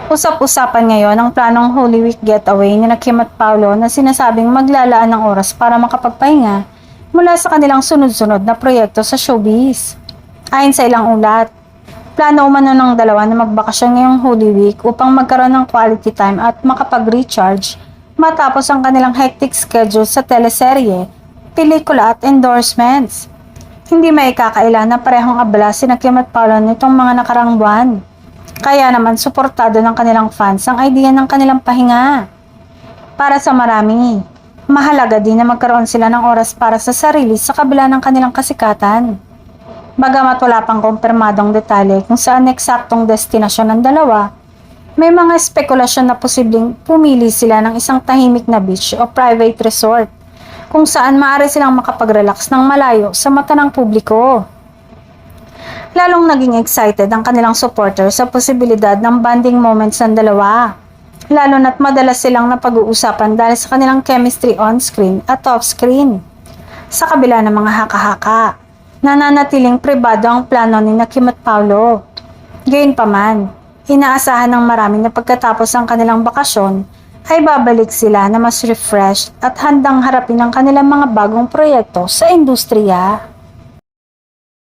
Usap-usapan ngayon ang planong Holy Week getaway ni Kim at Paolo na sinasabing maglalaan ng oras para makapagpahinga mula sa kanilang sunod-sunod na proyekto sa showbiz. Ayon sa ilang ulat, plano umano ng dalawa na magbakasyon ngayong Holy Week upang magkaroon ng quality time at makapag-recharge matapos ang kanilang hectic schedule sa teleserye, pelikula at endorsements. Hindi may ikakaila na parehong abala sina Kim at Paolo nitong mga nakarang buwan. Kaya naman suportado ng kanilang fans ang idea ng kanilang pahinga. Para sa marami, mahalaga din na magkaroon sila ng oras para sa sarili sa kabila ng kanilang kasikatan. Bagamat wala pang kumpirmadong detalye kung saan eksaktong destinasyon ng dalawa, may mga spekulasyon na posibleng pumili sila ng isang tahimik na beach o private resort kung saan maaari silang makapag-relax ng malayo sa mata ng publiko. Lalong naging excited ang kanilang supporter sa posibilidad ng bonding moments ng dalawa. Lalo na't madalas silang napag-uusapan dahil sa kanilang chemistry on-screen at off-screen. Sa kabila ng mga haka-haka, nananatiling pribado ang plano ni Kim at Paolo. Gayunpaman, inaasahan ng marami na pagkatapos ng kanilang bakasyon, ay babalik sila na mas refreshed at handang harapin ang kanilang mga bagong proyekto sa industriya.